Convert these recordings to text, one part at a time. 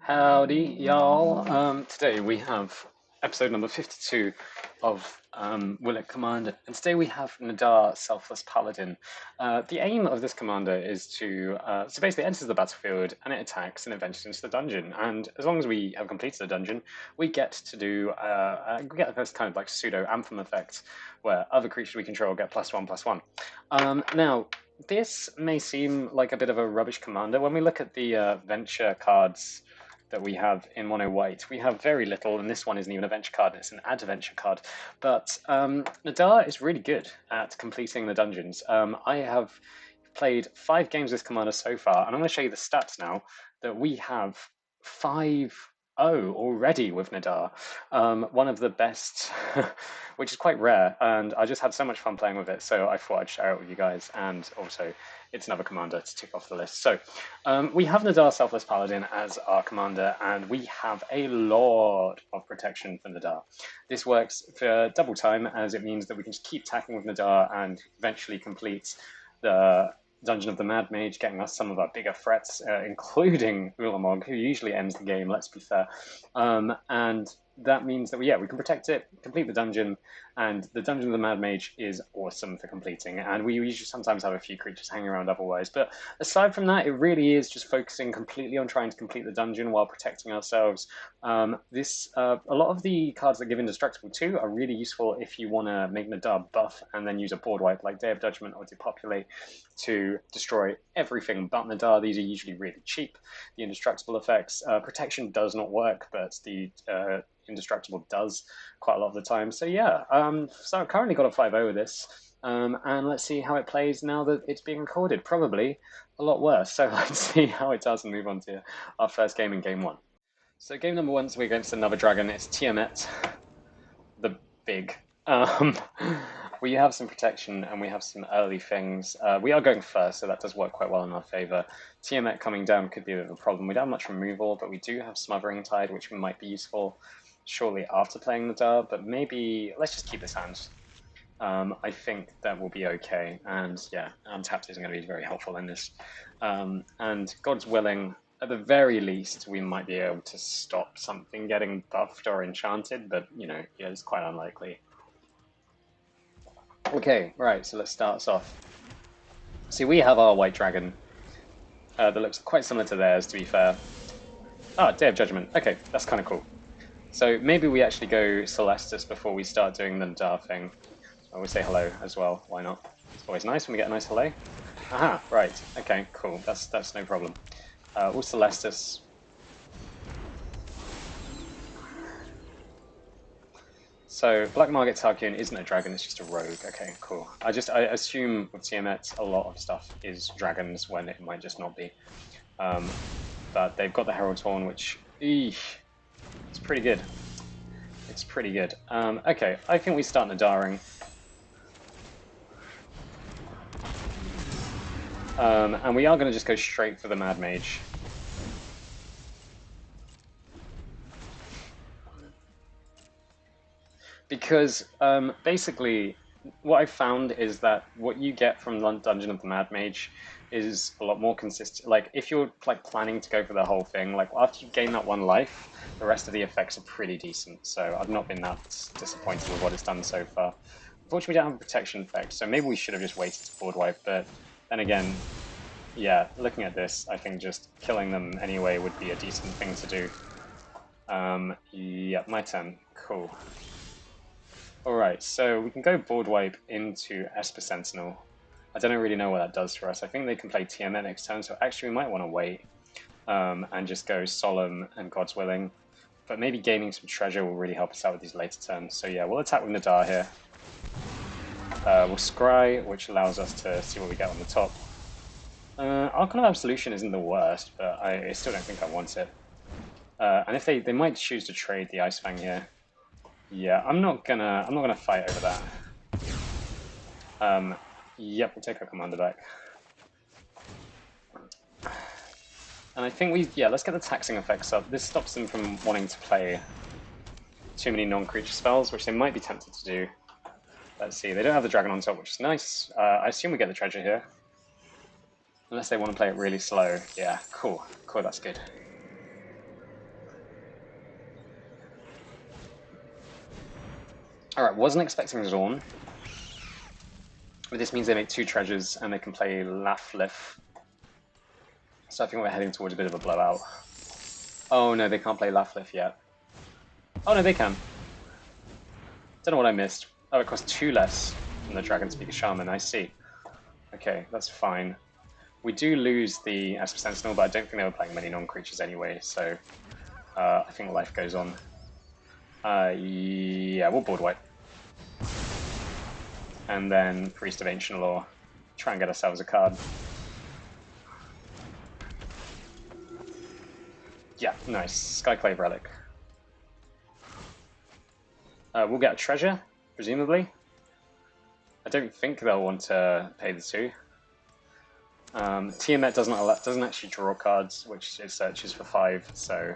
Howdy, y'all. Today we have episode number 52 of WIC Commander, and today we have Nadaar, Selfless Paladin. The aim of this commander is to basically enters the battlefield and it attacks and it ventures into the dungeon. And as long as we have completed the dungeon, we get to do we get this kind of like pseudo anthem effect where other creatures we control get +1/+1. Now, this may seem like a bit of a rubbish commander when we look at the venture cards that we have in mono white. We have very little, and this one isn't even a venture card, it's an adventure card. But Nadaar is really good at completing the dungeons. I have played 5 games with this commander so far, and I'm going to show you the stats now that we have 5-0 already with Nadaar. One of the best, which is quite rare, and I just had so much fun playing with it, so I thought I'd share it with you guys, and also it's another commander to tick off the list. So we have Nadaar Selfless Paladin as our commander, and we have a lot of protection for Nadaar. This works for double time, as it means that we can just keep attacking with Nadaar and eventually complete the Dungeon of the Mad Mage, getting us some of our bigger threats, including Ulamog, who usually ends the game, let's be fair. And that means that we can protect it, complete the dungeon, and the Dungeon of the Mad Mage is awesome for completing. And we usually sometimes have a few creatures hanging around otherwise. But aside from that, it really is just focusing completely on trying to complete the dungeon while protecting ourselves. A lot of the cards that give Indestructible too are really useful if you want to make Nadaar buff and then use a board wipe like Day of Judgment or Depopulate to destroy everything but Nadaar. These are usually really cheap. The Indestructible effects, protection does not work, but the Indestructible does quite a lot of the time. So yeah, so I've currently got a 5-0 with this, and let's see how it plays now that it's being recorded. Probably a lot worse, so let's see how it does and move on to our first game in game 1. So game number 1, so we're against another dragon. It's Tiamat, the big. We have some protection and we have some early things. We are going first, so that does work quite well in our favor. Tiamat coming down could be a bit of a problem. We don't have much removal, but we do have Smothering Tide, which might be useful shortly after playing Nadaar, but maybe let's just keep this hand. I think that will be okay, and yeah, untapped isn't going to be very helpful in this. And God's willing, at the very least, we might be able to stop something getting buffed or enchanted, but you know, yeah, it's quite unlikely. Okay, right, so let's start us off. See, we have our white dragon that looks quite similar to theirs, to be fair. Ah, Day of Judgment. Okay, that's kind of cool. So maybe we actually go Celestis before we start doing the Nadaar thing. I will say hello as well, why not? It's always nice when we get a nice hello. Aha, right, okay, cool, that's no problem. We'll Celestis. So Black Market Tarkian isn't a dragon, it's just a rogue. Okay, cool. I assume with Tiamat a lot of stuff is dragons when it might just not be. But they've got the Herald's Horn, which it's pretty good. It's pretty good. Okay, I think we start Nadaring. And we are going to just go straight for the Mad Mage. Because basically, what I found is that what you get from Dungeon of the Mad Mage is a lot more consistent. Like, if you're like planning to go for the whole thing, like after you gain that 1 life, the rest of the effects are pretty decent. So I've not been that disappointed with what it's done so far. Unfortunately, we don't have a protection effect, so maybe we should have just waited to board wipe. But then again, yeah, looking at this, I think just killing them anyway would be a decent thing to do. Yeah, my turn. Cool. Alright, so we can go board wipe into Esper Sentinel. I don't really know what that does for us. I think they can play Tiamat next turn, so actually we might want to wait and just go Solemn and God's Willing. But maybe gaining some treasure will really help us out with these later turns. So yeah, we'll attack with Nadaar here. We'll Scry, which allows us to see what we get on the top. Archon of Absolution isn't the worst, but I still don't think I want it. And if they might choose to trade the Ice Fang here. Yeah, I'm not gonna fight over that. Yep, we'll take our commander back. And I think let's get the taxing effects up. This stops them from wanting to play too many non-creature spells, which they might be tempted to do. Let's see, they don't have the dragon on top, which is nice. I assume we get the treasure here. Unless they want to play it really slow. Yeah, cool, that's good. Alright, wasn't expecting Zorn. But this means they make 2 treasures and they can play Selfless. So I think we're heading towards a bit of a blowout. Oh no, they can't play Selfless yet. Oh no, they can. Don't know what I missed. Oh, it costs 2 less from the Dragon Speaker Shaman, I see. Okay, that's fine. We do lose the Esper Sentinel, but I don't think they were playing many non-creatures anyway, so I think life goes on. Yeah, we'll board wipe. And then Priest of Ancient Law. Try and get ourselves a card. Yeah, nice. Skyclave Relic. We'll get a treasure, presumably. I don't think they'll want to pay the 2. Tiamat doesn't actually draw cards, which it searches for 5, so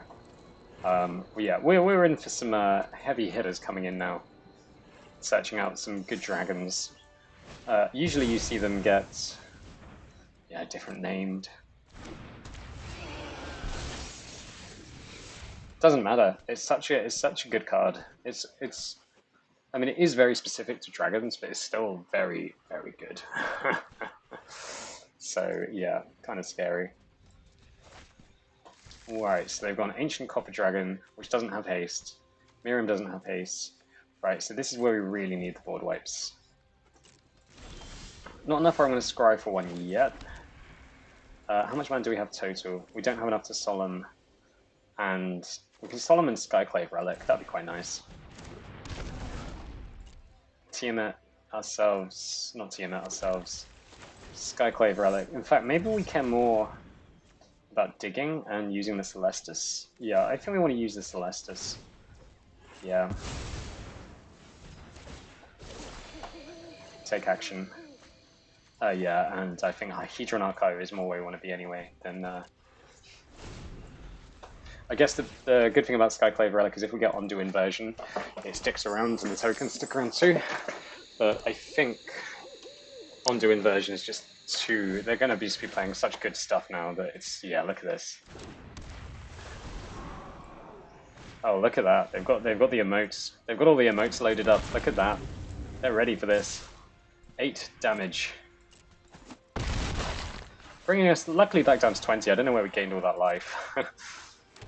yeah, we're in for some heavy hitters coming in now, searching out some good dragons. Usually you see them get different named. Doesn't matter. It's such a good card. I mean, it is very specific to dragons, but it's still very, very good. So yeah, kind of scary. Right, so they've got an Ancient Copper Dragon, which doesn't have haste. Miriam doesn't have haste. Right, so this is where we really need the board wipes. Not enough where I'm going to scry for 1 yet. How much mana do we have total? We don't have enough to solemn. And we can solemn and Skyclave Relic. That'd be quite nice. Tiamat ourselves. Not Tiamat ourselves. Skyclave Relic. In fact, maybe we care more about digging and using the Celestus. Yeah, I think we want to use the Celestus. Yeah. Take action. Yeah, and I think Hedron Archive is more where we want to be anyway than... I guess the good thing about Skyclave Relic is if we get Ondu Inversion, it sticks around and the tokens stick around too. But I think Ondu Inversion is just too... They're going to be playing such good stuff now that it's... Yeah, look at this. Oh, look at that. They've got the emotes. They've got all the emotes loaded up. Look at that. They're ready for this. 8 damage. Bringing us, luckily, back down to 20. I don't know where we gained all that life.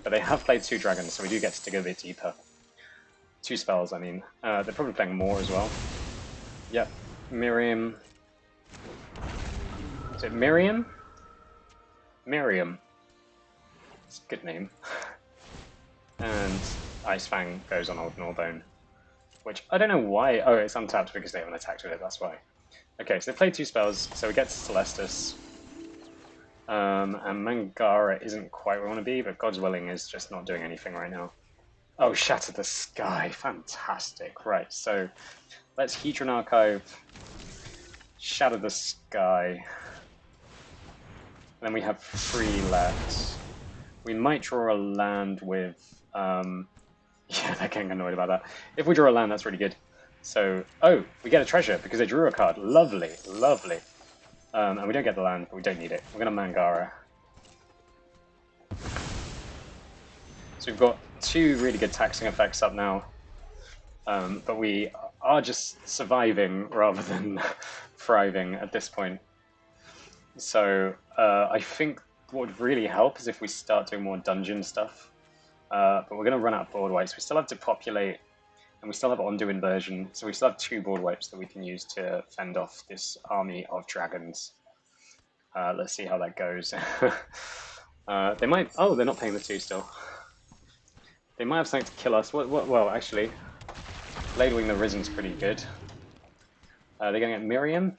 But they have played 2 dragons, so we do get to dig a bit deeper. 2 spells, I mean. They're probably playing more as well. Yep. Miriam. Is it Miriam? Miriam. It's a good name. And Ice Fang goes on Old Gnawbone. Which, I don't know why. Oh, it's untapped because they haven't attacked with it, that's why. Okay, so they played 2 spells, so we get to Celestus. And Mangara isn't quite where we want to be, but God's Willing is just not doing anything right now. Oh, Shatter the Sky. Fantastic. Right, so let's Hedron Archive, Shatter the Sky. And then we have 3 left. We might draw a land with... yeah, they're getting annoyed about that. If we draw a land, that's really good. So, oh, we get a treasure because they drew a card. Lovely, lovely. And we don't get the land, but we don't need it. We're going to Mangara. So we've got 2 really good taxing effects up now. But we are just surviving rather than thriving at this point. So I think what would really help is if we start doing more dungeon stuff. But we're going to run out of board wipes. We still have to populate, and we still have Ondu Inversion, so we still have 2 board wipes that we can use to fend off this army of dragons. Let's see how that goes. They might... Oh, they're not paying the 2 still. They might have something to kill us. Well, actually, Ladewing the Risen's pretty good. They're going to get Miriam?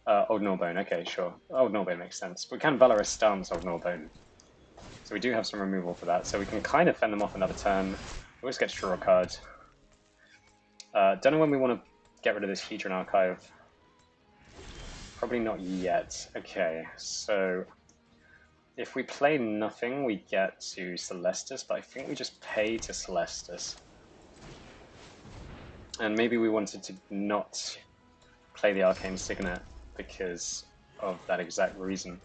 Old Gnawbone, okay, sure. Old Gnawbone makes sense. We can Valorous Stance Old Gnawbone. So we do have some removal for that, so we can kind of fend them off another turn. We always get to draw a card. Don't know when we want to get rid of this Hedron Archive. Probably not yet. Okay, so if we play nothing, we get to Celestus, but I think we just pay to Celestus. And maybe we wanted to not play the Arcane Signet because of that exact reason.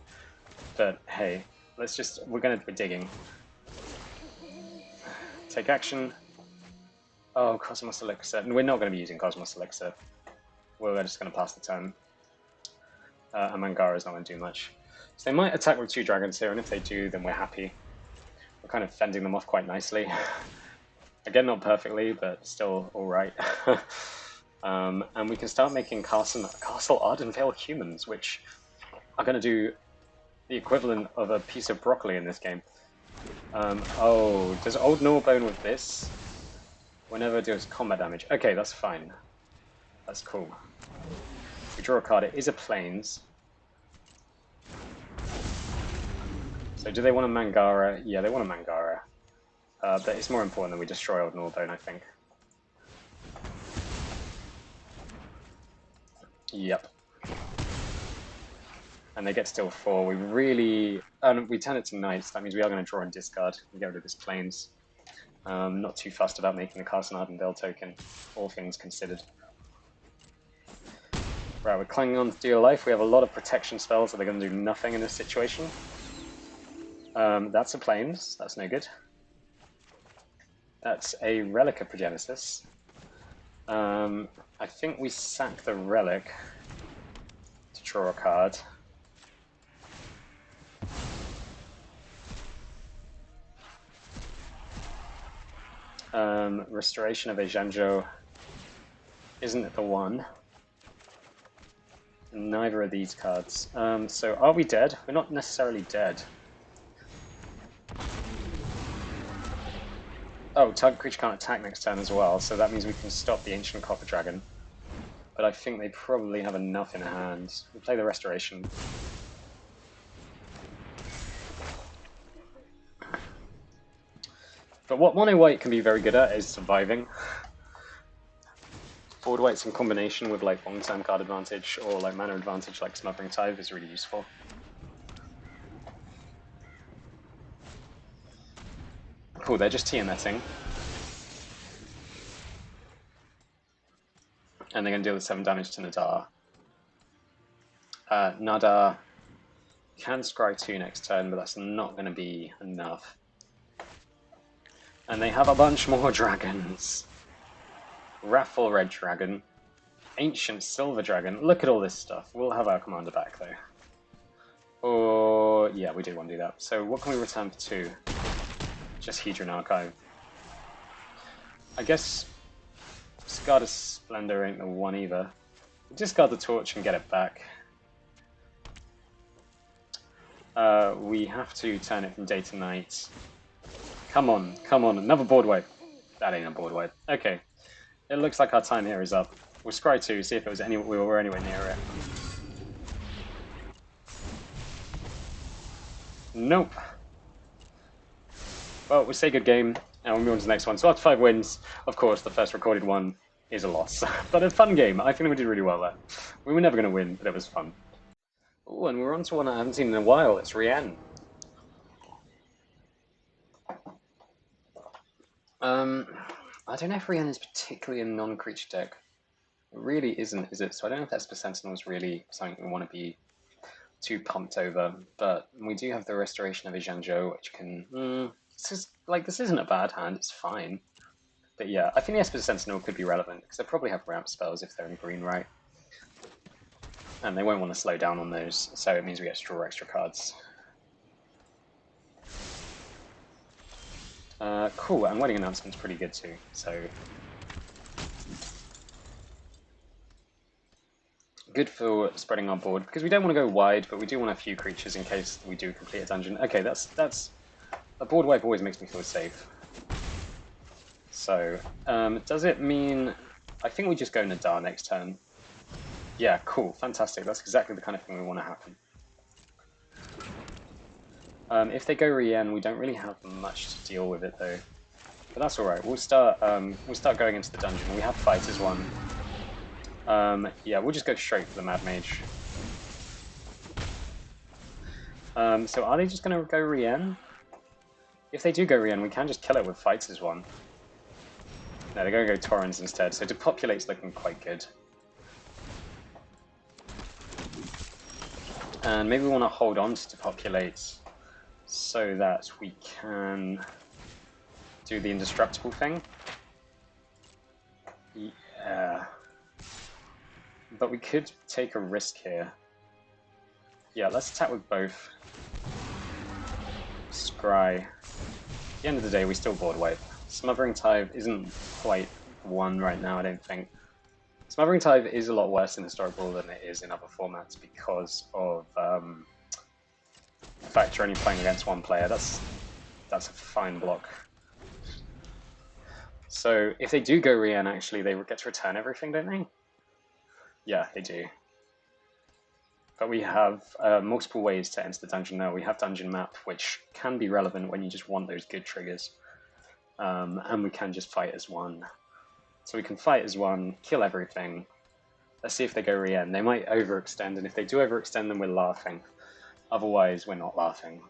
But hey, we're digging. Take action. Oh, Cosmos Elixir. And we're not going to be using Cosmos Elixir. We're just going to pass the turn. And Mangara is not going to do much. So they might attack with 2 dragons here, and if they do, then we're happy. We're kind of fending them off quite nicely. Again, not perfectly, but still alright. And we can start making Castle Ardenvale humans, which are going to do the equivalent of a piece of broccoli in this game. Oh, does Old Gnawbone with this? Whenever it does combat damage. Okay, that's fine. That's cool. We draw a card. It is a Plains. So do they want a Mangara? Yeah, they want a Mangara. But it's more important that we destroy Old Gnawbone, I think. Yep. And they get still 4. We really... we turn it to Knights. That means we are going to draw and discard and get rid of this Plains. Not too fussed about making a Castle Ardenvale token, all things considered. Right, we're clinging on to Deal Life. We have a lot of protection spells that are going to do nothing in this situation. That's a Plains. That's no good. That's a Relic of Progenesis. I think we sack the Relic to draw a card. Restoration of Ejanjo isn't the one. Neither of these cards. So are we dead? We're not necessarily dead. Oh, target creature can't attack next turn as well, so that means we can stop the Ancient Copper Dragon. But I think they probably have enough in hand. We play the Restoration. But what mono white can be very good at is surviving. Board whites in combination with like long-term card advantage or like mana advantage like Smothering Tithe is really useful. Cool, they're just TMSing. And they're going to deal the 7 damage to Nadaar. Nadaar can scry 2 next turn, but that's not going to be enough. And they have a bunch more dragons. Wrathful Red Dragon. Ancient Silver Dragon. Look at all this stuff. We'll have our commander back, though. Or, yeah, we do want to do that. So what can we return for 2? Just Hedron Archive. I guess Discard of Splendor ain't the one either. Discard the Torch and get it back. We have to turn it from day to night. Come on, come on, another board wipe. That ain't a board wipe. Okay, it looks like our time here is up. We'll scry 2, see if it was we were anywhere near it. Nope. Well, we say good game, and we'll move on to the next one. So after 5 wins, of course, the first recorded one is a loss. But a fun game. I think we did really well there. We were never going to win, but it was fun. Oh, and we're on to one I haven't seen in a while. It's Rian. I don't know if Rian is particularly a non-creature deck. It really isn't, is it? So I don't know if Esper Sentinel is really something we want to be too pumped over. But we do have the Restoration of Ejanjo, which can... this isn't a bad hand, it's fine. But yeah, I think the Esper Sentinel could be relevant, because they probably have ramp spells if they're in green, right? And they won't want to slow down on those, so it means we get to draw extra cards. Cool, and Wedding Announcement's pretty good too, so... Good for spreading our board, because we don't want to go wide, but we do want a few creatures in case we do complete a dungeon. Okay, that's... A board wipe always makes me feel safe. So, does it mean... I think we just go Nadaar next turn. Yeah, cool, fantastic. That's exactly the kind of thing we want to happen. If they go Rien, we don't really have much to deal with it though. But that's alright. We'll start going into the dungeon. We have Fighters 1. Yeah, we'll just go straight for the Mad Mage. So are they just going to go Rien? If they do go Rien, we can just kill it with Fighters 1. No, they're going to go Torrens instead, so Depopulate's looking quite good. And maybe we want to hold on to Depopulate so that we can do the indestructible thing. Yeah. But we could take a risk here. Yeah, let's attack with both. Scry. At the end of the day, we still board wipe. Smothering Tithe isn't quite one right now, I don't think. Smothering Tithe is a lot worse in Historic Brawl than it is in other formats because of the fact you're only playing against one player. That's a fine block. So if they do go Rian, actually, they get to return everything, don't they? Yeah, they do. But we have multiple ways to enter the dungeon now. We have Dungeon Map, which can be relevant when you just want those good triggers. And we can just fight as one. So we can fight as one, kill everything. Let's see if they go Rian. They might overextend, and if they do overextend, then we're laughing. Otherwise, we're not laughing.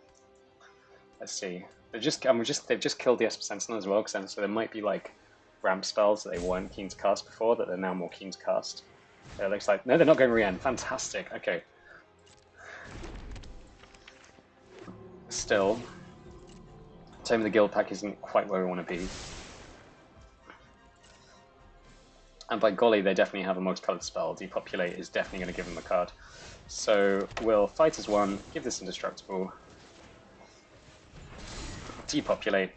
Let's see. They've just killed the Esper Sentinel as well, so there might be like ramp spells that they weren't keen to cast before that they're now more keen to cast. It looks like no, they're not going Rian. Fantastic. Okay. Still, Tome of the Guild pack isn't quite where we want to be. And by golly, they definitely have a multicolored spell. Depopulate is definitely going to give them a card. So we'll fight as one, give this indestructible, depopulate,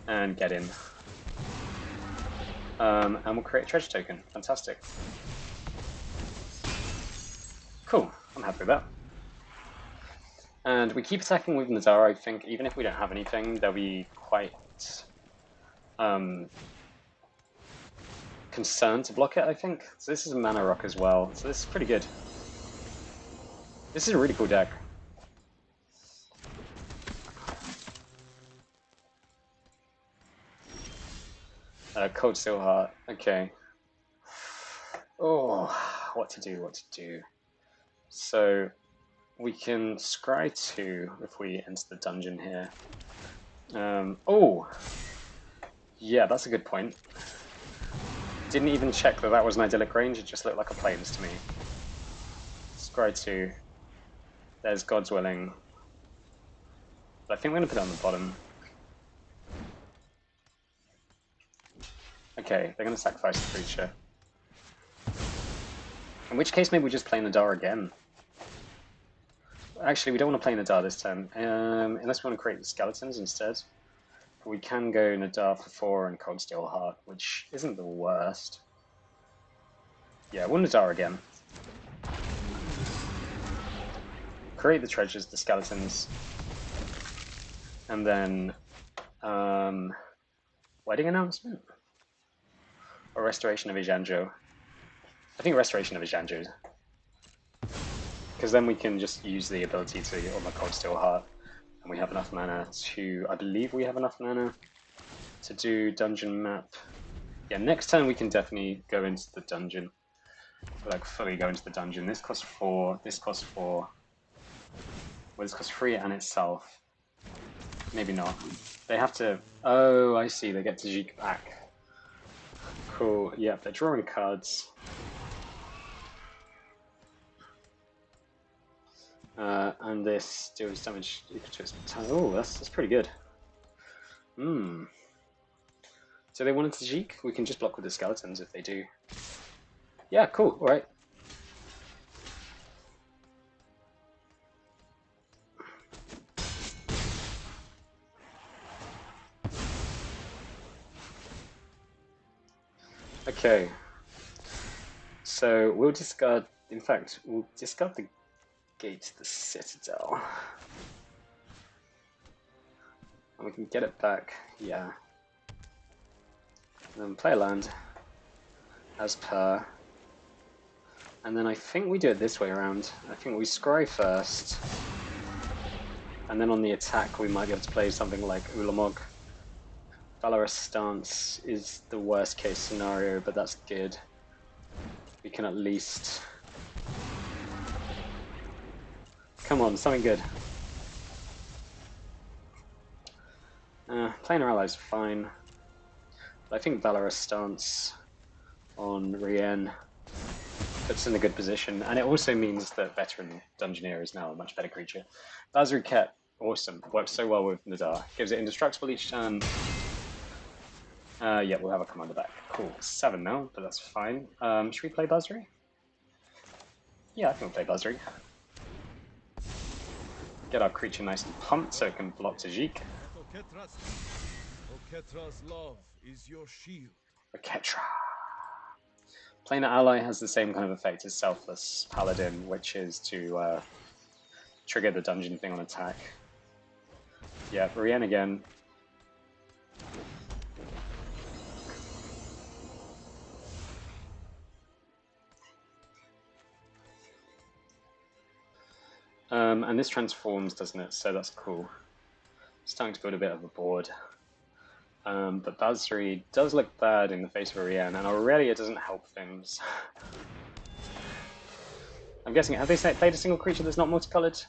and get in. And we'll create a treasure token. Fantastic. Cool, I'm happy with that. And we keep attacking with Nadaar, I think, even if we don't have anything, they'll be quite concerned to block it, I think. So this is a mana rock as well, so this is pretty good. This is a really cool deck. Cold Steel Heart, okay. Oh, what to do. So we can scry 2 if we enter the dungeon here. Oh! Yeah, that's a good point. Didn't even check that was an idyllic range, it just looked like a plains to me. Scry 2. There's God's Willing. But I think we're going to put it on the bottom. Okay, they're going to sacrifice the creature. In which case, maybe we just play Nadaar again. Actually, we don't want to play Nadaar this turn, unless we want to create the skeletons instead. We can go Nadaar for 4 and Cold Steel Heart, which isn't the worst. Yeah, we'll Nadaar again. Create the treasures, the skeletons, and then wedding announcement? Or Restoration of Ijanjo. I think Restoration of Ijanjo. Because then we can just use the ability to on the Cold Steel Heart, and we have enough mana to, I believe we have enough mana to do Dungeon Map. Yeah, next turn we can definitely go into the dungeon. Like, fully go into the dungeon. This costs 4, this costs 4. Well, this costs 3 and itself. Maybe not. They have to, oh, I see, they get to Tajik back. Cool, yeah, they're drawing cards. And this deals damage equal to its time. Oh, that's pretty good. So they wanted Tajik? We can just block with the skeletons if they do. Yeah, cool, alright. Okay. So we'll discard, in fact, we'll discard the Gate to the Citadel. And we can get it back, yeah. And then play a land, as per. And then I think we do it this way around. I think we scry first. And then on the attack we might be able to play something like Ulamog. Valorous Stance is the worst case scenario, but that's good. We can at least... Come on, something good. Playing our allies fine. But I think Valorous Stance on Rien puts in a good position, and it also means that Veteran Dungeoneer is now a much better creature. Bazru Ket, awesome, works so well with Nadaar. Gives it indestructible each turn, Yeah, we'll have a commander back. Cool. 7 now, but that's fine. Should we play Buzzry? Yeah, I think we'll play Buzzry. Get our creature nice and pumped so it can block Tajik. Oketra's love is your shield. Oketra. Playing an ally has the same kind of effect as Selfless Paladin, which is to trigger the dungeon thing on attack. Yeah, Brienne again. And this transforms, doesn't it? So that's cool. Starting to build a bit of a board. But Basri does look bad in the face of Orianne, and Aurelia doesn't help things. I'm guessing, have they played a single creature that's not multicolored?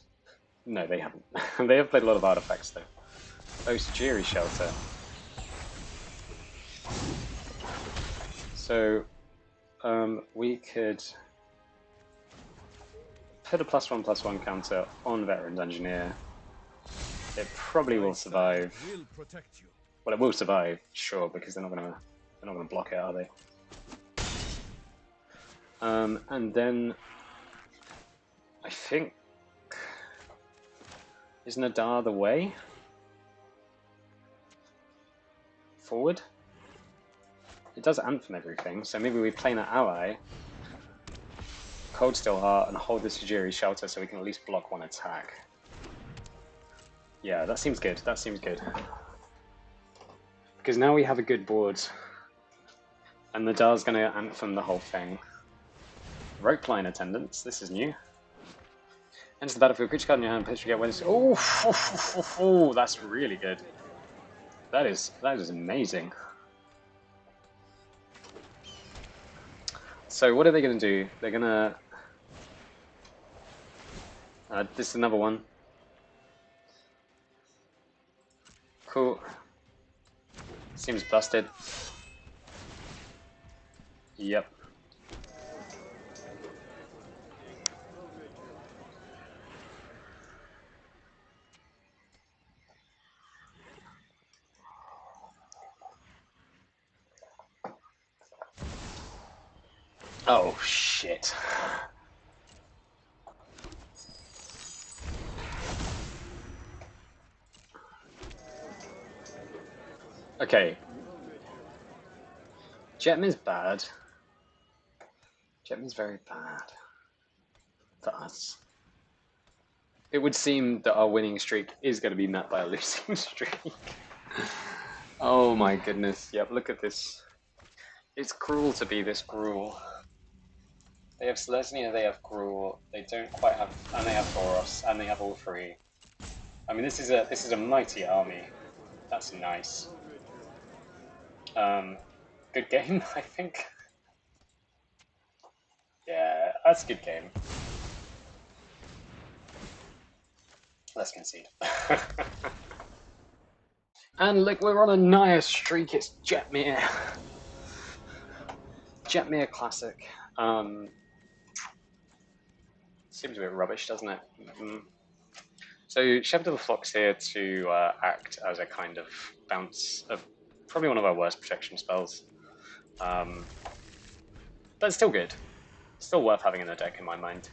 No, they haven't. They have played a lot of artifacts, though. Oh, Sajiri Shelter. So, we could put a +1/+1 counter on Veteran Dungeoneer. It probably will survive. Well, it will survive, sure, because they're not gonna block it, are they? And then I think, is Nadaar the way forward? It does Anthem everything, so maybe we play an ally, Cold Steel Heart, and hold the Sajiri Shelter so we can at least block one attack. Yeah, that seems good. That seems good. Because now we have a good board, and Nadaar's going to Anthem the whole thing. Rope Line Attendants, this is new. Enter the battlefield, creature card in your hand, pitch, you get winners. Oh, that's really good. That is amazing. So what are they going to do? They're going to... this is another one. Cool. Seems busted. Yep. Oh, shit. Okay. Jetman's bad. Jetman's very bad. For us. It would seem that our winning streak is going to be met by a losing streak. Oh my goodness. Yep, look at this. It's cruel to be this cruel. They have Selesnya, they have Gruul, they don't quite have, and they have Boros, and they have all three. I mean, this is a mighty army. That's nice. Good game, I think. Yeah, that's a good game. Let's concede. And look, we're on a Naya streak. It's Jetmir. Jetmir Classic. Seems a bit rubbish, doesn't it? So Shepherd of the Flock's here to act as a kind of bounce of probably one of our worst protection spells. But it's still good. Still worth having in the deck in my mind.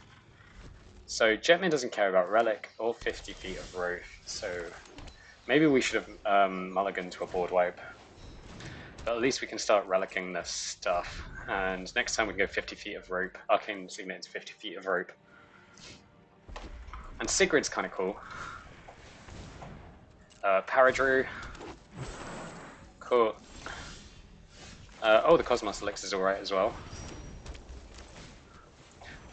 So Jetmir doesn't care about Relic or 50 feet of Roth, so maybe we should have mulliganed to a board wipe. But at least we can start relicking this stuff. And next time we can go 50 feet of rope. Arcane Signet into 50 feet of rope. And Sigrid's kind of cool. Paradrew. Cool. Oh, the Cosmos Elixir's alright as well.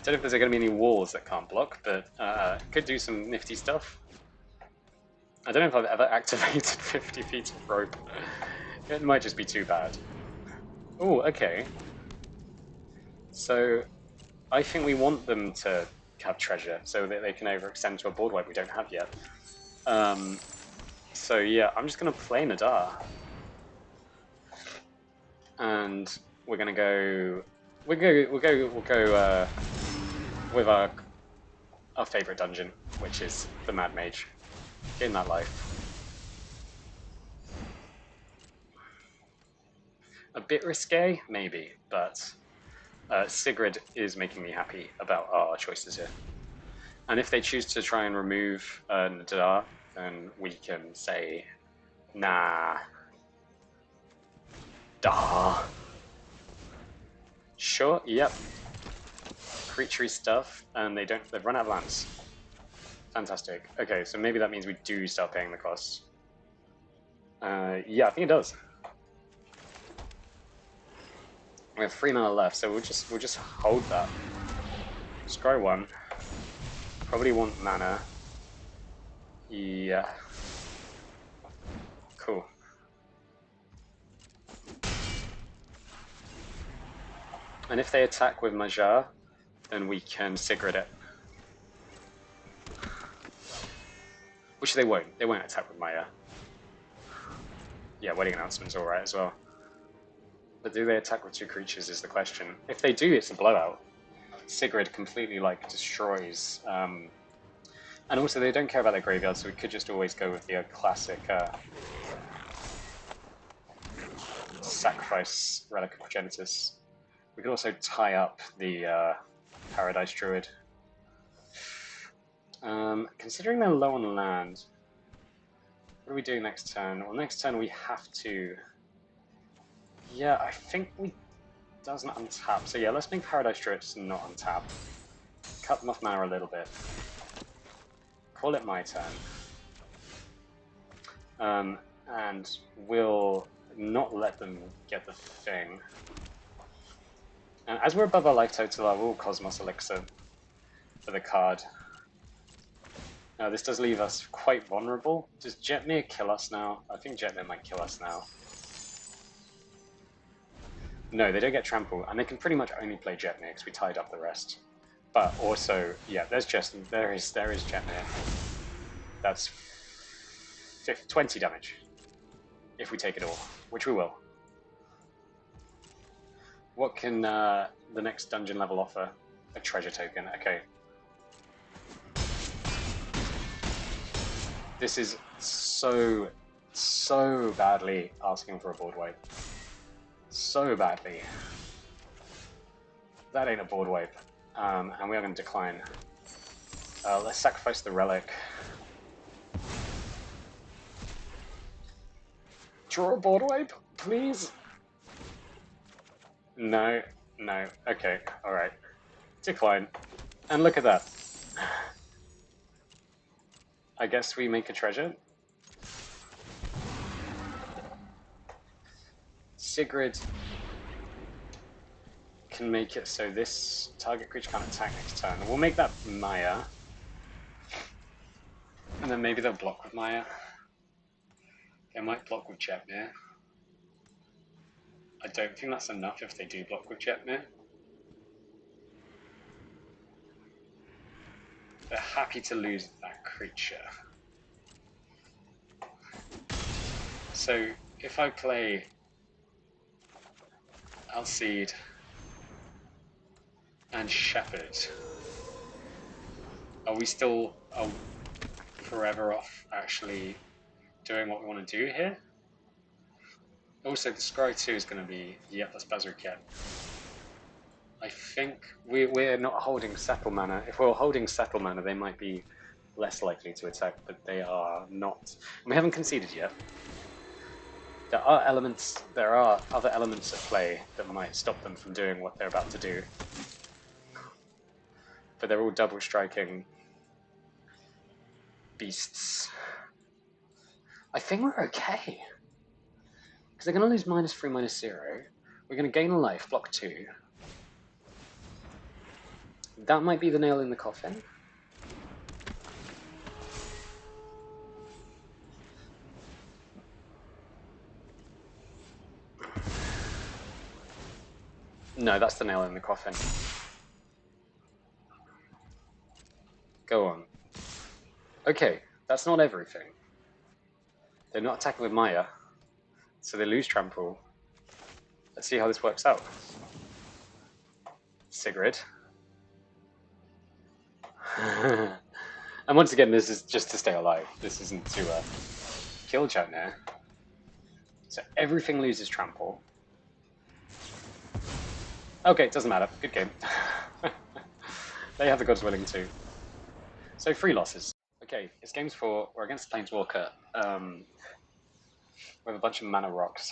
Don't know if there's going to be any walls that can't block, but could do some nifty stuff. I don't know if I've ever activated 50 feet of rope. It might just be too bad. Oh, okay. So, I think we want them to have treasure so that they can overextend to a board wipe we don't have yet. So yeah, I'm just gonna play Nadaar, and we're gonna go. We'll go with our favorite dungeon, which is the Mad Mage. In that life. A bit risque, maybe, but Sigrid is making me happy about our choices here. And if they choose to try and remove Nadaar, then we can say, nah, da. Sure, yep. Creaturey stuff, and they've run out of lands. Fantastic. Okay, so maybe that means we do start paying the costs. Yeah, I think it does. We have 3 mana left, so we'll just hold that. Scry 1. Probably want mana. Yeah. Cool. And if they attack with Majar, then we can Sigrid it. Which they won't. They won't attack with Maya. Yeah, Wedding Announcement's alright as well. But do they attack with 2 creatures is the question. If they do, it's a blowout. Sigrid completely, like, destroys... and also, they don't care about their graveyard, so we could just always go with the classic sacrifice Relic of Progenitus. We could also tie up the Paradise Druid. Considering they're low on land, what do we do next turn? Well, next turn we have to... Yeah, I think we doesn't untap. So yeah, let's make Paradise Druids not untap. Cut them off mana a little bit. Call it my turn. And we'll not let them get the thing. And as we're above our life total, I will Cosmos Elixir for the card. Now, this does leave us quite vulnerable. Does Jetmir kill us now? I think Jetmir might kill us now. No, they don't get trample, and they can pretty much only play Jetmir because we tied up the rest. But also, yeah, there is Jetmir. That's 20 damage if we take it all, which we will. What can the next dungeon level offer? A treasure token. Okay. This is so badly asking for a board wipe. So badly. That ain't a board wipe. And we are going to decline. Let's sacrifice the relic. Draw a board wipe, please. No, no. Okay, alright. Decline. And look at that. I guess we make a treasure. Sigrid can make it so this target creature can't attack next turn. We'll make that Maya. And then maybe they'll block with Maya. They might block with Jetmir. I don't think that's enough if they do block with Jetmir. They're happy to lose that creature. So if I play Alseed and Shepherd, are we still forever off actually doing what we want to do here? Also, the Scry 2 is going to be, yep, that's Bazooket. I think we're not holding Settle Mana. If we're holding Settle Mana, they might be less likely to attack, but they are not. And we haven't conceded yet. There are other elements at play that might stop them from doing what they're about to do. But they're all double striking beasts. I think we're okay. Because they're going to lose -3, -0. We're going to gain a life, block 2. That might be the nail in the coffin. No, that's the nail in the coffin. Go on. Okay, that's not everything. They're not attacking with Maya, so they lose trample. Let's see how this works out. Sigrid. And once again, this is just to stay alive. This isn't to kill Jetmir. So everything loses trample. Okay, doesn't matter. Good game. They have the gods willing too. So 3 losses. Okay, it's games 4. We're against Planeswalker with a bunch of mana rocks.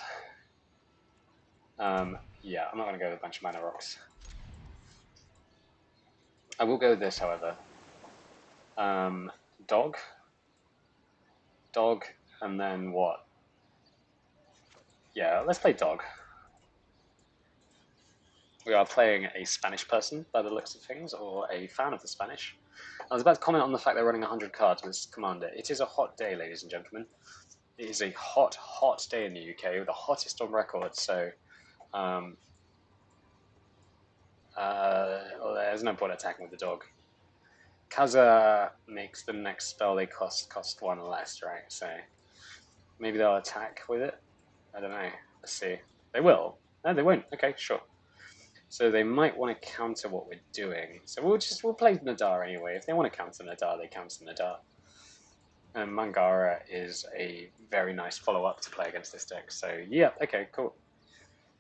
Yeah, I'm not going to go with a bunch of mana rocks. I will go with this, however. Dog. Dog, and then what? Yeah, let's play dog. We are playing a Spanish person, by the looks of things, or a fan of the Spanish. I was about to comment on the fact they're running 100 cards with this commander. It is a hot day, ladies and gentlemen. It is a hot, hot day in the UK, the hottest on record, so well, there's no point attacking with the dog. Kaza makes the next spell they cost 1 less, right? So maybe they'll attack with it. I don't know. Let's see. They will. No, they won't. Okay, sure. So they might want to counter what we're doing. So we'll play Nadaar anyway. If they want to counter Nadaar, they counter Nadaar. And Mangara is a very nice follow-up to play against this deck. So yeah, okay, cool.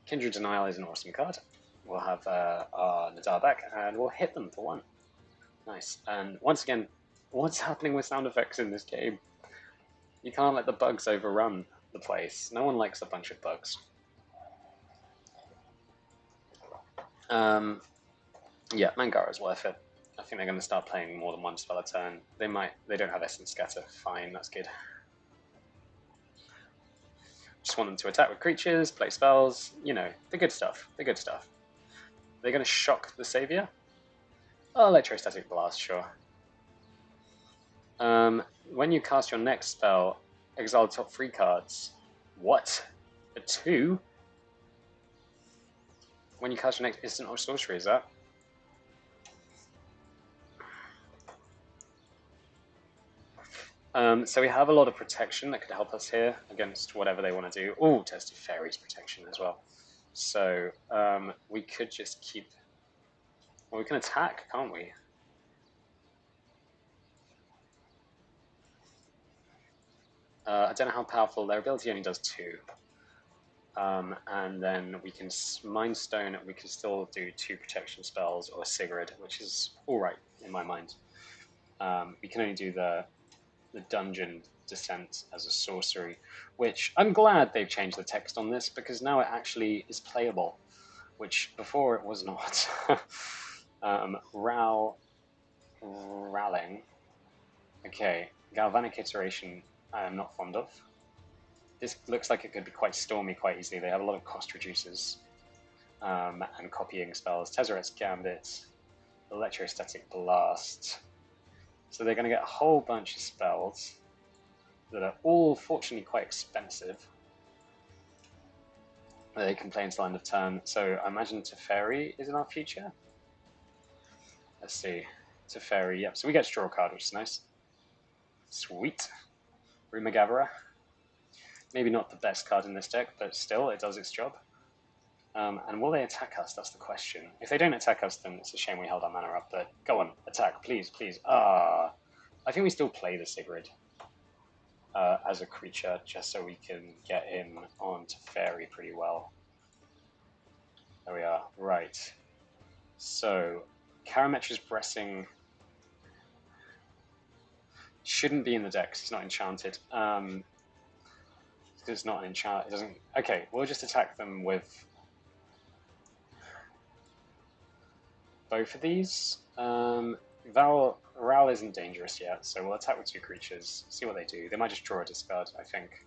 Kindred Denial is an awesome card. We'll have our Nadaar back, and we'll hit them for 1. Nice. And once again, what's happening with sound effects in this game? You can't let the bugs overrun the place. No one likes a bunch of bugs. Yeah, Mangara is worth it. I think they're going to start playing more than 1 spell a turn. They might. They don't have Essence Scatter. Fine, that's good. Just want them to attack with creatures, play spells. You know, the good stuff. The good stuff. They're going to shock the Savior. Oh, Electrostatic Blast, sure. When you cast your next spell, exile the top 3 cards. What? A 2? When you cast your next instant or sorcery, is that? So we have a lot of protection that could help us here against whatever they want to do. Oh, Tested Fairies protection as well. So we could just keep... Well, we can attack, can't we? I don't know how powerful. Their ability only does 2. And then we can Mind Stone, we can still do 2 protection spells or Sigrid, which is alright in my mind. We can only do the Dungeon Descent as a sorcery, which I'm glad they've changed the text on this because now it actually is playable, which before it was not. Rallying. Okay, Galvanic Iteration I am not fond of. This looks like it could be quite stormy quite easily. They have a lot of cost reducers and copying spells. Tezzeret's Gambit, Electrostatic Blast. So they're going to get a whole bunch of spells that are all fortunately quite expensive. They can play until end of turn. So I imagine Teferi is in our future. Let's see. Teferi, yep. So we get to draw a card, which is nice. Sweet. Rumagavra. Maybe not the best card in this deck, but still, it does its job. And will they attack us? That's the question. If they don't attack us, then it's a shame we held our mana up, but go on, attack, please, please. I think we still play the Sigrid as a creature, just so we can get him onto Fairy pretty well. There we are. Right. So, Karametra's Blessing shouldn't be in the deck because it's not enchanted. It's not an enchant. It doesn't. Okay, we'll just attack them with both of these. Ral isn't dangerous yet, so we'll attack with 2 creatures, see what they do. They might just draw a discard, I think.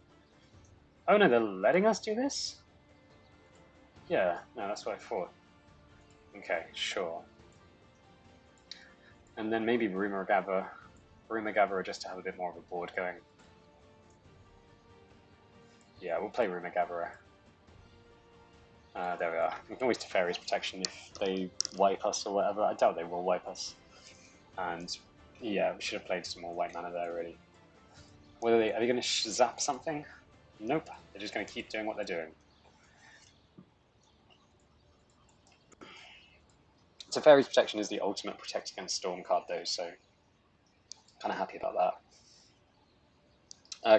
Oh no, they're letting us do this? Yeah, no, that's what I thought. Okay, sure. And then maybe Rumagavra just to have a bit more of a board going. Yeah, we'll play Rumagavra. There we are. We can always Teferi's protection if they wipe us or whatever. I doubt they will wipe us. And yeah, we should have played some more white mana there already. Are they going to zap something? Nope. They're just going to keep doing what they're doing. Teferi's protection is the ultimate protect against storm card though, so kind of happy about that.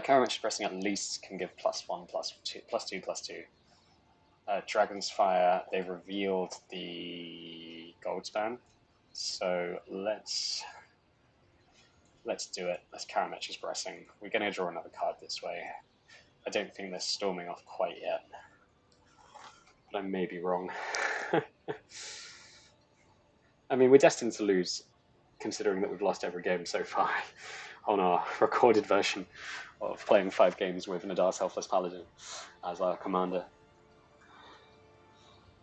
Karametra's Blessing at least can give +1, +2, +2, +2. Dragon's Fire, they've revealed the gold span. So let's do it. Let's Karametra's Blessing. We're going to draw another card this way. I don't think they're storming off quite yet, but I may be wrong. I mean, we're destined to lose, considering that we've lost every game so far on our recorded version of playing 5 games with Nadaar Selfless Paladin as our commander.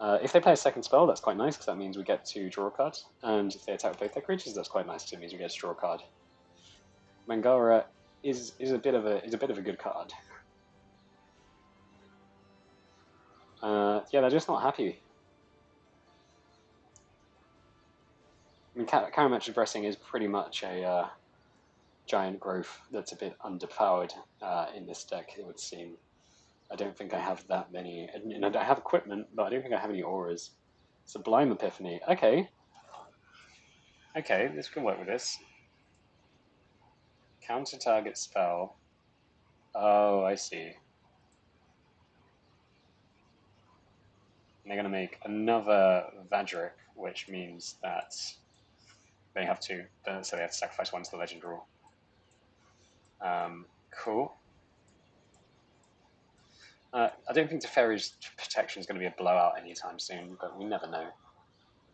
If they play a second spell, that's quite nice, because that means we get to draw a card. And if they attack both their creatures, that's quite nice, because it means we get to draw a card. Mangara is a bit of a good card. Yeah, they're just not happy. I mean, Karametra's Blessing is pretty much a giant growth that's a bit underpowered in this deck, it would seem. I don't think I have that many. And I have equipment, but I don't think I have any auras. Sublime Epiphany. Okay. Okay, this can work with this. Counter target spell. Oh, I see. And they're going to make another Vadrik, which means that they have to. So they have to sacrifice one to the legend rule. Cool. I don't think Teferi's protection is going to be a blowout anytime soon, but we never know.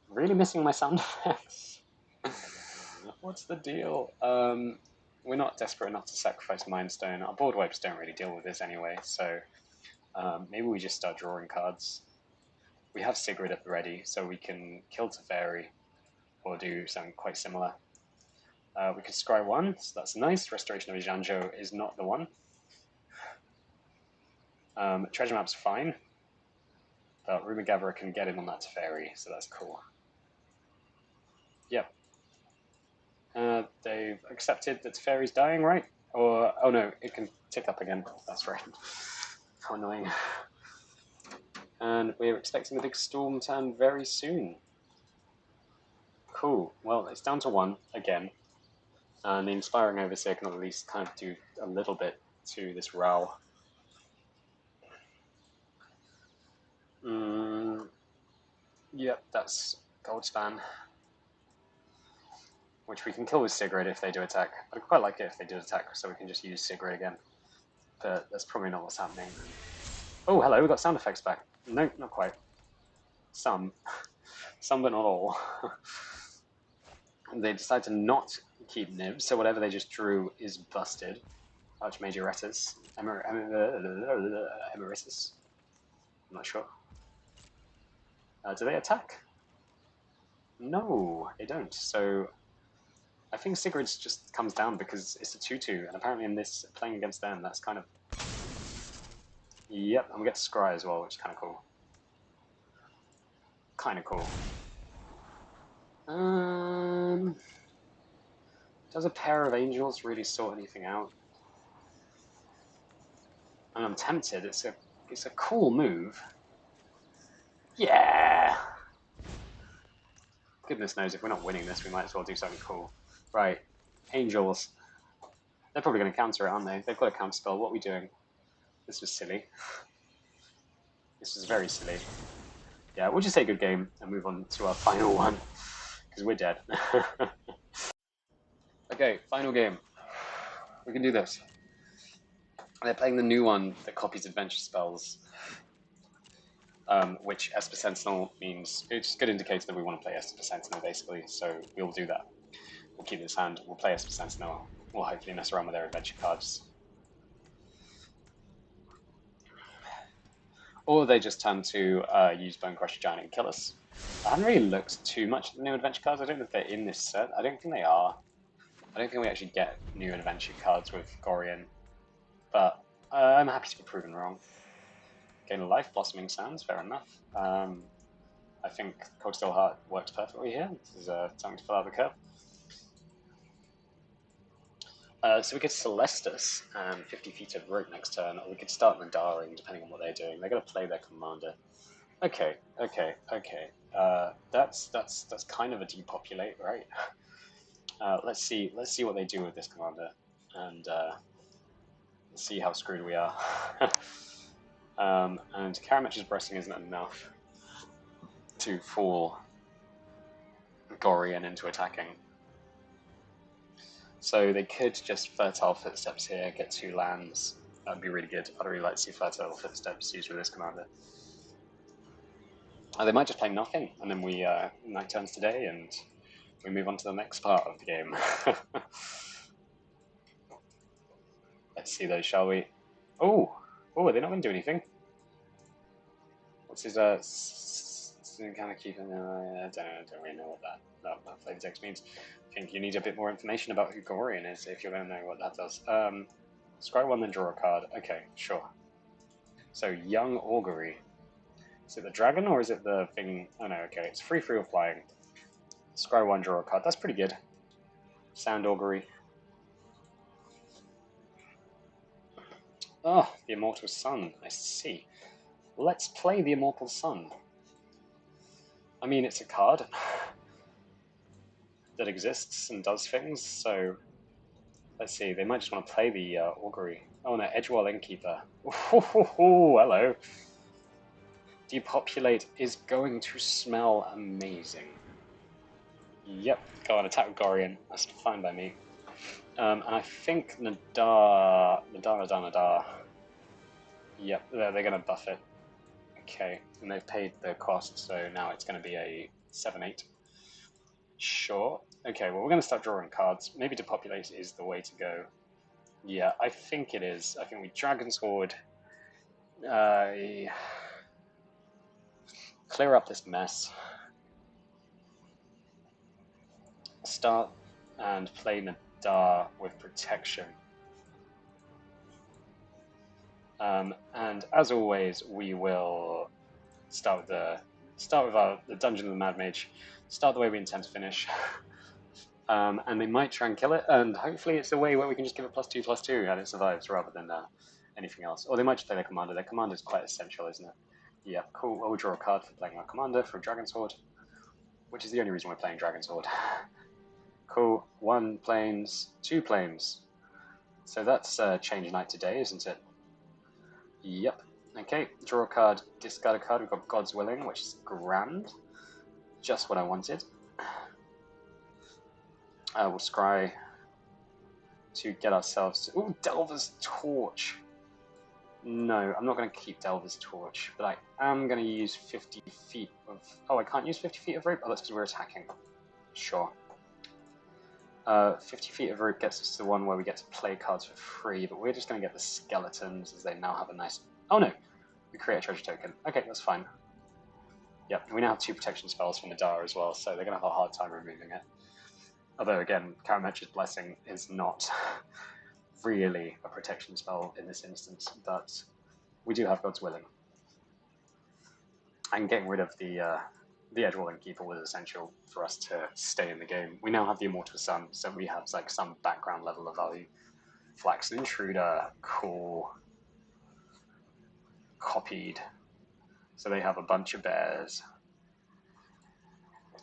Really missing my sound effects. What's the deal? We're not desperate enough to sacrifice Mindstone. Our board wipes don't really deal with this anyway, so maybe we just start drawing cards. We have Sigrid at the ready, so we can kill Teferi or do something quite similar. We could scry 1, so that's nice. Restoration of Ijanjo is not the one. Treasure Map's fine, but Rumor Gatherer can get in on that Teferi, so that's cool. Yep. They've accepted that Teferi's dying, right? Or, oh no, it can tick up again. That's right. How annoying. And we're expecting the big storm turn very soon. Cool. Well, it's down to 1 again. And the Inspiring Overseer can at least kind of do a little bit to this row. Yep, that's Goldspan. Which we can kill with Sigrid if they do attack. I'd quite like it if they did attack, so we can just use Sigrid again. But that's probably not what's happening. Oh, hello, we got sound effects back. No, not quite. Some. Some, but not all. They decide to not keep Nib, so whatever they just drew is busted. Archmage Emeritus. Emeritus. I'm not sure. Do they attack? No, they don't. So I think Sigrid just comes down because it's a 2-2, and apparently in this, playing against them, that's kind of... Yep, and we get to Scry as well, which is kind of cool. Kind of cool. Does a pair of angels really sort anything out? And I'm tempted. It's a cool move. Yeah. Goodness knows if we're not winning this, we might as well do something cool. Right, angels. They're probably going to counter it, aren't they? They've got a counter spell. What are we doing? This was silly. This was very silly. Yeah, we'll just take a good game and move on to our final one because we're dead. Okay, final game. We can do this. They're playing the new one that copies adventure spells, which Esper Sentinel means it's a good indicator that we want to play Esper Sentinel, basically. So we'll do that. We'll keep this hand. We'll play Esper Sentinel. We'll hopefully mess around with their adventure cards. Or they just turn to use Bone Crusher Giant and kill us. I haven't really looked too much at the new adventure cards. I don't know if they're in this set. I don't think they are. I don't think we actually get new adventure cards with Gorian. But I'm happy to be proven wrong. Gain a life, Blossoming Sands, fair enough. I think Cold Steel Heart works perfectly here. This is something to fill out the curve. So we could Celestus and 50 feet of rope next turn, or we could start Nadaring, depending on what they're doing. They're going to play their commander. Okay. That's kind of a depopulate, right? Let's see what they do with this commander, and let's see how screwed we are. And Karametra's Blessing isn't enough to fool Gorian into attacking. So they could just Fertile Footsteps here, get 2 lands. That'd be really good. I'd really like to see Fertile Footsteps used with this commander. They might just play nothing, and then we night turns today, and we move on to the next part of the game. Let's see those, shall we? Oh, are they not going to do anything? What's his kind of keeping? I don't really know what that flavor text means. I think you need a bit more information about who Gorian is if you're going to know what that does. Scry 1, then draw a card. Okay, sure. So Young Augury. Is it the dragon or is it the thing? Oh no, okay, it's free or flying. Scry 1, draw a card. That's pretty good. Sand Augury. Oh, the Immortal Sun. I see. Let's play the Immortal Sun. I mean, it's a card that exists and does things, so let's see. They might just want to play the Augury. Oh no, Edgewall Innkeeper. Oh, hello. Depopulate is going to smell amazing. Yep, go on, attack Gorian. That's fine by me. And I think Nadaar. Yep, they're going to buff it. Okay, and they've paid the cost, so now it's going to be a 7/8. Sure. Okay, well, we're going to start drawing cards. Maybe Depopulate is the way to go. Yeah, I think it is. I think we Dragon Sword. Clear up this mess. Start and play Nadaar with protection. And as always, we will start with the Dungeon of the Mad Mage. Start the way we intend to finish. And they might try and kill it, and hopefully it's a way where we can just give it +2/+2 and it survives rather than anything else. Or they might just play their commander. Their commander is quite essential, isn't it? Yeah, cool. Well, we'll draw a card for playing our commander for Dragon Sword, which is the only reason we're playing Dragon Sword. Cool. 1 planes, 2 planes. So that's change night today, isn't it? Yep. Okay, draw a card, discard a card. We've got God's Willing, which is grand. Just what I wanted. We'll scry to get ourselves to... Ooh, Delver's Torch. No, I'm not going to keep Delver's Torch, but I am going to use 50 feet of... Oh, I can't use 50 feet of rope? Oh, that's because we're attacking. Sure. 50 feet of rope gets us to the one where we get to play cards for free, but we're just going to get the skeletons as they now have a nice... Oh no! We create a treasure token. Okay, that's fine. Yep, we now have 2 protection spells from Nadaar as well, so they're going to have a hard time removing it. Although, again, Karametra's Blessing is not really a protection spell in this instance, but we do have God's Willing. And getting rid of the Edgewall Innkeeper was essential for us to stay in the game. We now have the Immortal Sun, so we have like some background level of value. Flaxen Intruder, cool. Copied. So they have a bunch of bears.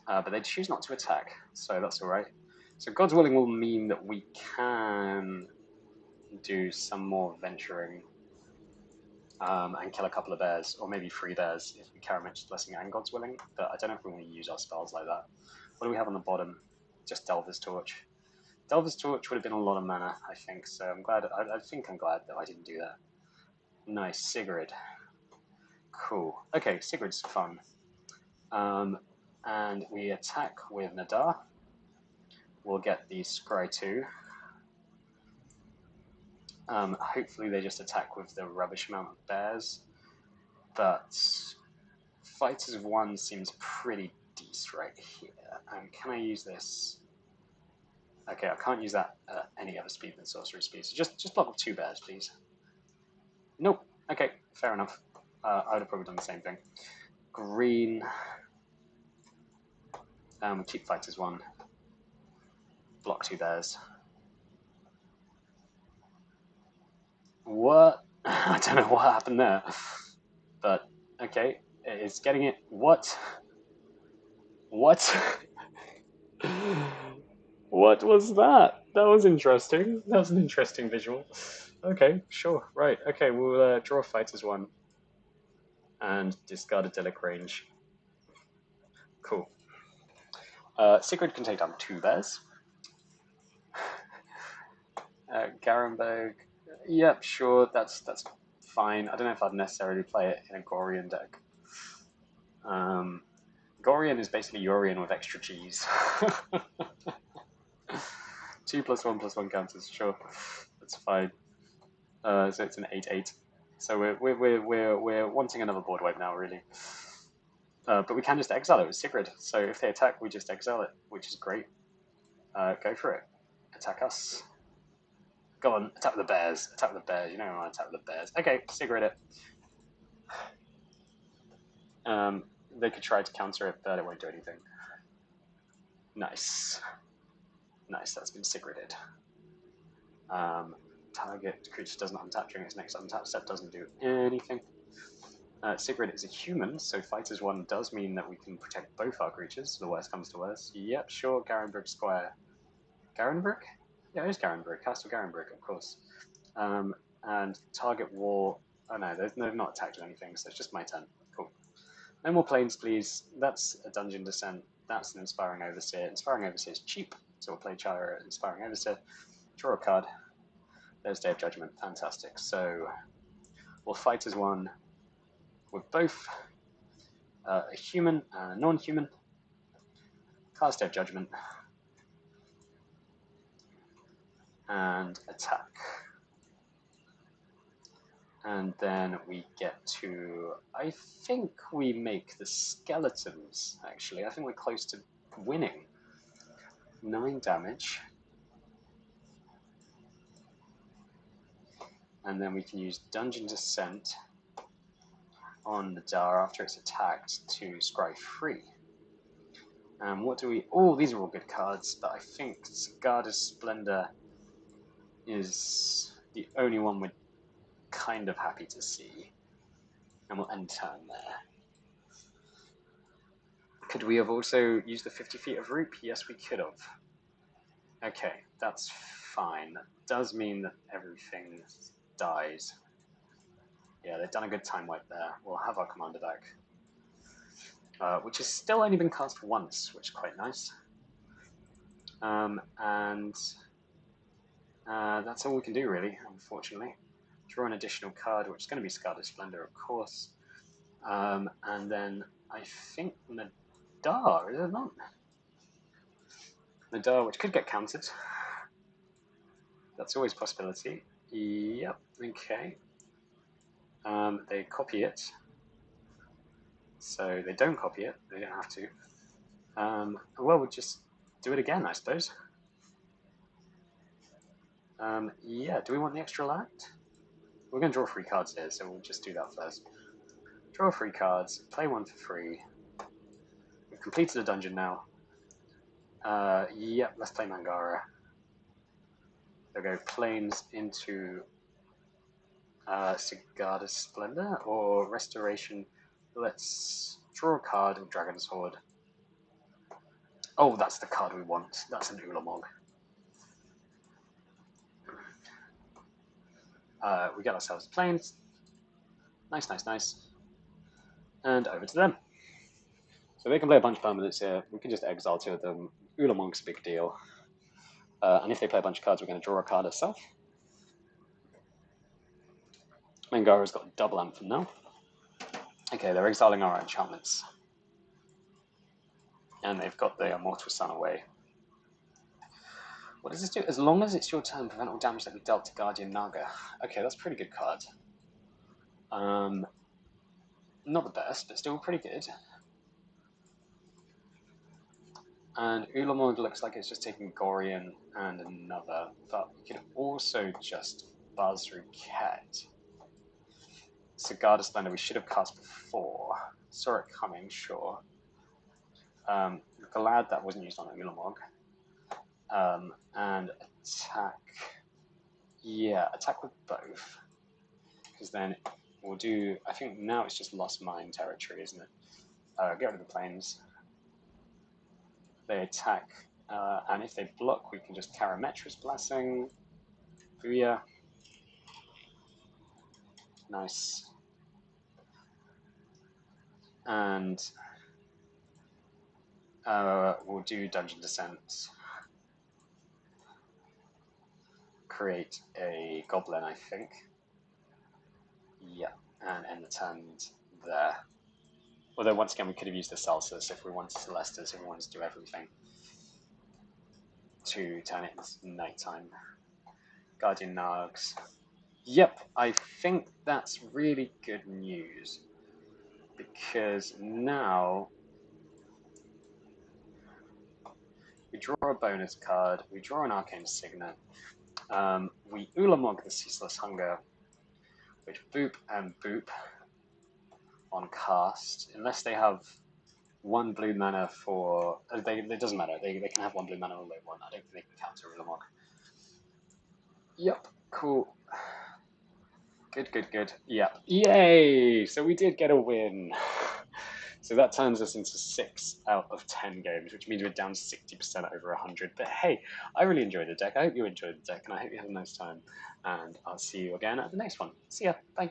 But they choose not to attack, so that's alright. So God's Willing will mean that we can do some more venturing and kill a couple of bears, or maybe 3 bears if we Karametra's Blessing and God's Willing, but I don't know if we want to use our spells like that. What do we have on the bottom? Just Delver's Torch. Delver's Torch would have been a lot of mana, I think, so I'm glad. I think I'm glad that I didn't do that. Nice, Sigrid. Cool. Okay, Sigrid's fun. And we attack with Nadaar. We'll get the Scry 2. Hopefully they just attack with the rubbish amount of bears, but Fighters of 1 seems pretty decent right here. Can I use this? Okay, I can't use that at any other speed than sorcery speed, so just block with 2 bears, please. Nope. Okay, fair enough. I would have probably done the same thing. Green. Keep Fighters 1. Block 2 bears. What? I don't know what happened there. But, okay. It's getting it. What? What? What was that? That was interesting. That was an interesting visual. Okay, sure. Right. Okay, we'll draw Fighters 1. and discard a Delic range. Cool. Sigrid can take down 2 bears. Garenberg, yep, sure, that's fine. I don't know if I'd necessarily play it in a Gorian deck. Gorian is basically Yorian with extra G's. 2+1/+1 counters, sure, that's fine. So it's an 8/8. So we're wanting another board wipe now, really. But we can just exile it with Sigrid. So if they attack, we just exile it, which is great. Go for it. Attack us. Go on, attack the bears. Attack the bears. You know I want to attack the bears. Okay, Sigrid it. They could try to counter it, but it won't do anything. Nice. Nice, that's been Sigrided. Target creature doesn't untap during its next untap step, doesn't do anything. Sigrid is a human, so Fighters 1 does mean that we can protect both our creatures, the worst comes to worst. Yep, sure, Garenberg Square. Garenberg? Yeah, it is Garenberg, Castle Garenberg, of course. And target war... Oh no, they've not attacked or anything, so it's just my turn. Cool. No more planes, please. That's a Dungeon Descent. That's an Inspiring Overseer. Inspiring Overseer is cheap, so we'll play Chara Inspiring Overseer. Draw a card. There's Day of Judgment. Fantastic. So we'll fight as one. We're both a human and a non-human. Cast Day of Judgment. And attack. And then we get to... I think we make the skeletons, actually. I think we're close to winning. 9 damage. And then we can use Dungeon Descent on Nadaar after it's attacked to scry free. And what do we... Oh, these are all good cards, but I think Garda's Splendor is the only one we're kind of happy to see. And we'll end turn there. Could we have also used the 50 feet of Roop? Yes, we could have. Okay, that's fine. That does mean that everything dies. Yeah, they've done a good time wipe there. We'll have our commander back. Which has still only been cast once, which is quite nice. That's all we can do, really, unfortunately. Draw an additional card, which is going to be Scarlet Splendor, of course. And then I think Nadaar, is it not? Nadaar, which could get countered. That's always a possibility. Yep, okay. They copy it. So they don't copy it, they don't have to. Well, we'll just do it again, I suppose. Yeah, do we want the extra land? We're going to draw 3 cards here, so we'll just do that first. Draw 3 cards, play 1 for free. We've completed the dungeon now. Yep, let's play Mangara. They'll go planes into Sigarda's Splendor or Restoration. Let's draw a card of Dragon's Horde. Oh, that's the card we want. That's an Ulamog. We get ourselves planes. Nice, nice, nice. And over to them. So they can play a bunch of permanents here. We can just exile 2 of them. Ulamog's a big deal. And if they play a bunch of cards, we're going to draw a card itself. Mangara's got a double Anthem now. Okay, they're exiling our enchantments. And they've got the Immortal Sun away. What does this do? As long as it's your turn, prevent all damage that we dealt to Guardian Naga. Okay, that's a pretty good card. Not the best, but still pretty good. And Ulamog looks like it's just taking Gorian and another, but we could also just buzz through Ket. Sigarda Splendor we should have cast before. Saw it coming, sure. Glad that wasn't used on Ulamog. And attack. Yeah, attack with both. Because then we'll do... I think now it's just Lost Mine territory, isn't it? Get rid of the planes. They attack, and if they block, we can just Karametra's Blessing. Booyah. Nice. and we'll do Dungeon Descent. Create a Goblin, I think. Yeah, and end the turn there. Although, once again, we could have used the Selfless if we wanted Celestis, if we wanted to do everything to turn it into nighttime. Guardian Nargs. Yep, I think that's really good news. Because now we draw a bonus card, we draw an Arcane Signet, we Ulamog the Ceaseless Hunger, which boop and boop on cast, unless they have one blue mana for. It doesn't matter, they can have one blue mana all they want. I don't think they can counter Ulamog. Yep, cool. Good, good, good. Yeah. Yay! So we did get a win. So that turns us into 6 out of 10 games, which means we're down 60% over 100. But hey, I really enjoyed the deck. I hope you enjoyed the deck, and I hope you have a nice time. And I'll see you again at the next one. See ya. Bye.